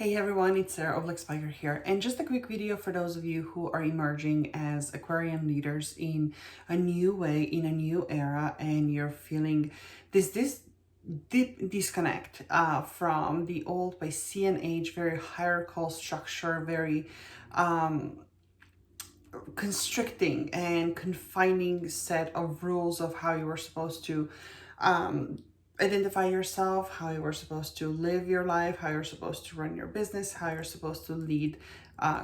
Hey everyone, it's Sara Oblak Speicher here, and just a quick video for those of you who are emerging as Aquarian leaders in a new way, in a new era, and you're feeling this deep disconnect from the old Piscean age, very hierarchical structure, very constricting and confining set of rules of how you were supposed to identify yourself, how you were supposed to live your life, how you're supposed to run your business, how you're supposed to lead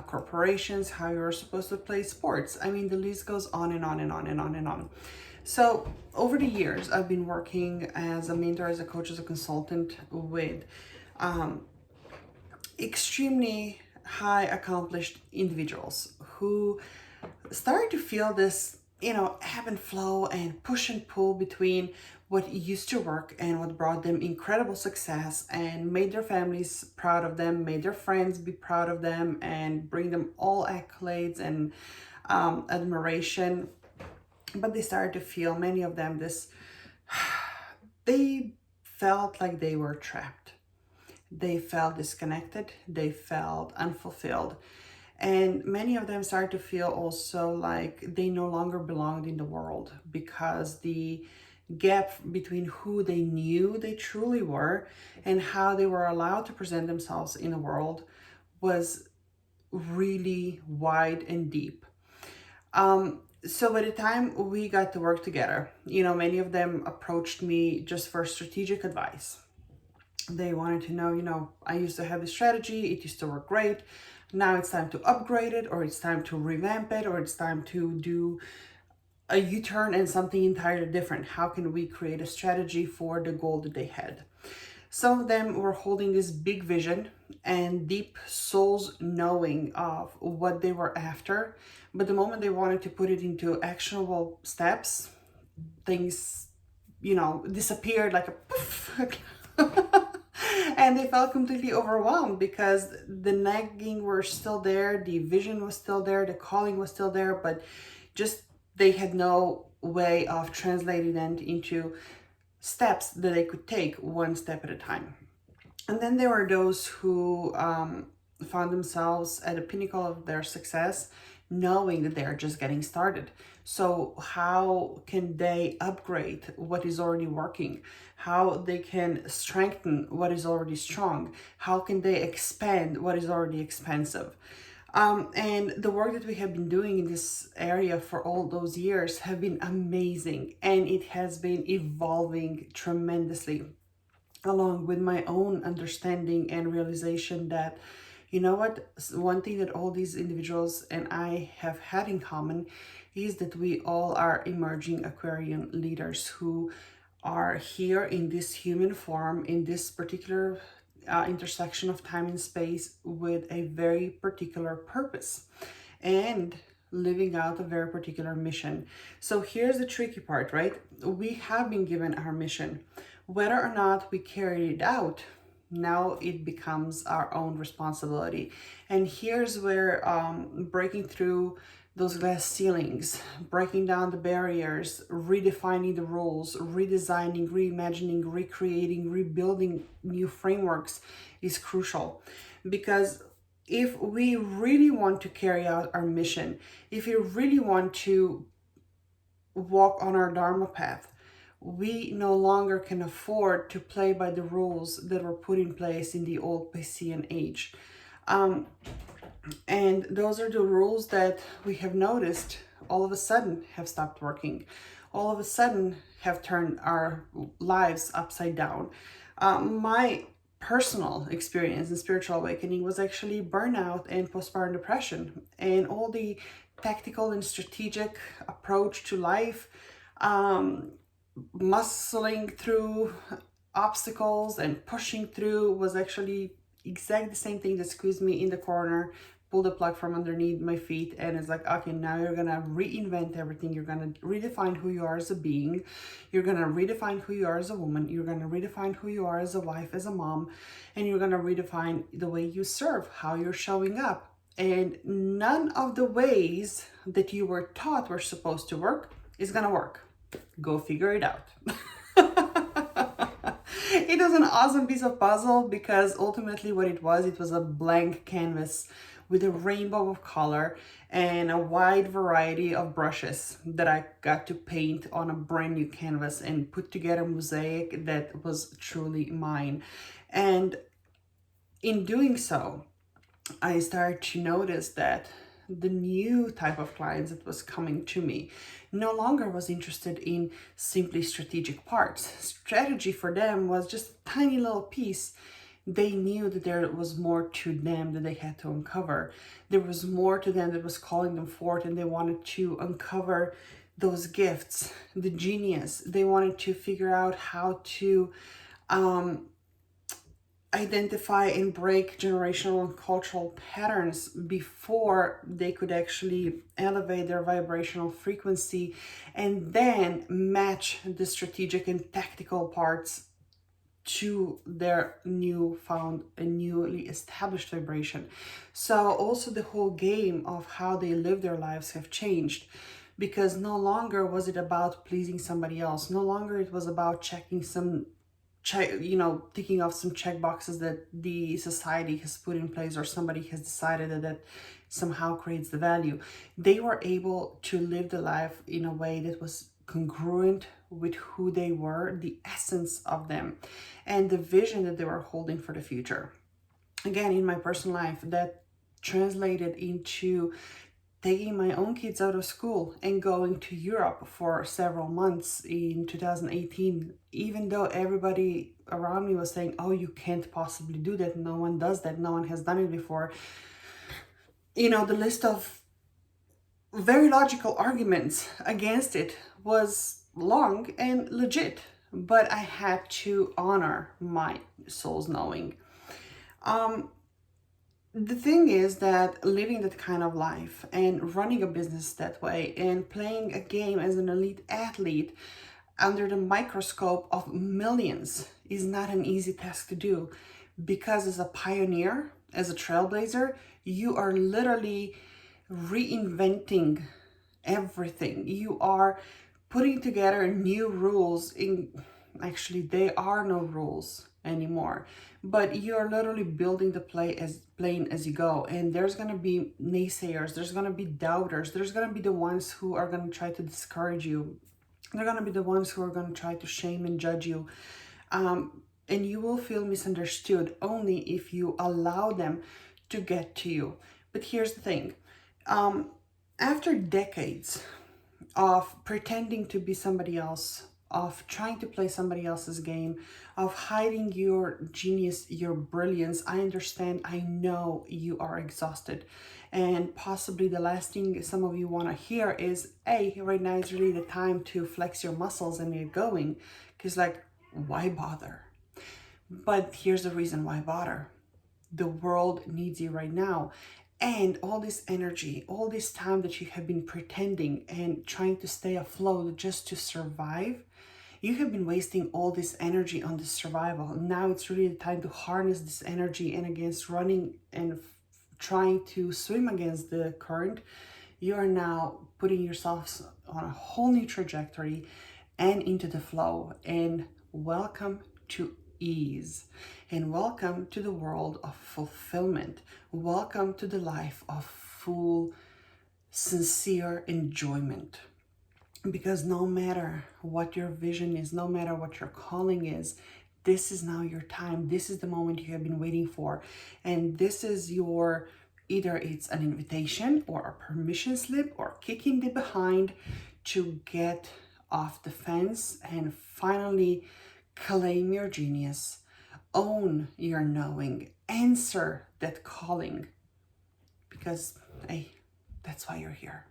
corporations, how you're supposed to play sports. I mean, the list goes on and on and on and on and on. So over the years, I've been working as a mentor, as a coach, as a consultant with extremely high accomplished individuals who started to feel this, ebb and flow and push and pull between what used to work and what brought them incredible success and made their families proud of them, made their friends be proud of them, and bring them all accolades and admiration. But they started to feel, many of them, they felt like they were trapped. They felt disconnected. They felt unfulfilled. And many of them started to feel also like they no longer belonged in the world, because the gap between who they knew they truly were and how they were allowed to present themselves in the world was really wide and deep. So by the time we got to work together, many of them approached me just for strategic advice. They wanted to know, I used to have this strategy, it used to work great. Now it's time to upgrade it, or it's time to revamp it, or it's time to do a U-turn and something entirely different. How can we create a strategy for the goal that they had? Some of them were holding this big vision and deep soul's knowing of what they were after, but the moment they wanted to put it into actionable steps, things, disappeared like a poof. And they felt completely overwhelmed because the nagging were still there, the vision was still there, the calling was still there, but just they had no way of translating them into steps that they could take one step at a time. And then there were those who found themselves at the pinnacle of their success, knowing that they're just getting started. So how can they upgrade what is already working? How they can strengthen what is already strong? How can they expand what is already expansive? And the work that we have been doing in this area for all those years have been amazing, and it has been evolving tremendously, along with my own understanding and realization that, one thing that all these individuals and I have had in common is that we all are emerging Aquarian leaders who are here in this human form, in this particular intersection of time and space, with a very particular purpose and living out a very particular mission. So here's the tricky part, right? We have been given our mission. Whether or not we carry it out, now it becomes our own responsibility. And here's where breaking through those glass ceilings, breaking down the barriers, redefining the rules, redesigning, reimagining, recreating, rebuilding new frameworks is crucial. Because if we really want to carry out our mission, if we really want to walk on our Dharma path, we no longer can afford to play by the rules that were put in place in the old Piscean age. And those are the rules that we have noticed all of a sudden have stopped working, all of a sudden have turned our lives upside down. My personal experience in spiritual awakening was actually burnout and postpartum depression, and all the tactical and strategic approach to life, muscling through obstacles and pushing through, was actually exactly the same thing that squeezed me in the corner, pulled the plug from underneath my feet, and it's like, okay, now you're gonna reinvent everything. You're gonna redefine who you are as a being. You're gonna redefine who you are as a woman. You're gonna redefine who you are as a wife, as a mom, and you're gonna redefine the way you serve, how you're showing up. And none of the ways that you were taught were supposed to work is gonna work. Go figure it out. It was an awesome piece of puzzle because ultimately what it was a blank canvas with a rainbow of color and a wide variety of brushes that I got to paint on a brand new canvas and put together a mosaic that was truly mine. And in doing so, I started to notice that the new type of clients that was coming to me no longer was interested in simply strategic parts. Strategy for them was just a tiny little piece. They knew that there was more to them that they had to uncover. There was more to them that was calling them forth, and they wanted to uncover those gifts, the genius. They wanted to figure out how to identify and break generational and cultural patterns before they could actually elevate their vibrational frequency and then match the strategic and tactical parts to their newfound and newly established vibration. So also the whole game of how they live their lives have changed, because no longer was it about pleasing somebody else. No longer it was about checking some ticking off some check boxes that the society has put in place or somebody has decided that somehow creates the value. They were able to live the life in a way that was congruent with who they were, the essence of them, and the vision that they were holding for the future. Again, in my personal life, that translated into taking my own kids out of school and going to Europe for several months in 2018, even though everybody around me was saying, oh, you can't possibly do that. No one does that. No one has done it before. The list of very logical arguments against it was long and legit, but I had to honor my soul's knowing. The thing is that living that kind of life and running a business that way and playing a game as an elite athlete under the microscope of millions is not an easy task to do, because as a pioneer, as a trailblazer, you are literally reinventing everything. You are putting together new rules. Actually, there are no rules anymore, but you're literally building the plane as you go. And there's going to be naysayers, there's going to be doubters, there's going to be the ones who are going to try to discourage you. They're going to be the ones who are going to try to shame and judge you. And you will feel misunderstood only if you allow them to get to you. But here's the thing. After decades of pretending to be somebody else, of trying to play somebody else's game, of hiding your genius, your brilliance, I understand, I know you are exhausted. And possibly the last thing some of you want to hear is, hey, right now is really the time to flex your muscles and get going. Because why bother? But here's the reason why bother. The world needs you right now. And all this energy, all this time that you have been pretending and trying to stay afloat just to survive, you have been wasting all this energy on this survival. Now it's really the time to harness this energy, and against running and trying to swim against the current, you are now putting yourselves on a whole new trajectory and into the flow. And welcome to ease, and welcome to the world of fulfillment. Welcome to the life of full, sincere enjoyment. Because no matter what your vision is, no matter what your calling is, this is now your time. This is the moment you have been waiting for. And this is your, either it's an invitation or a permission slip or kicking the behind to get off the fence and finally claim your genius, own your knowing, answer that calling, because hey, that's why you're here.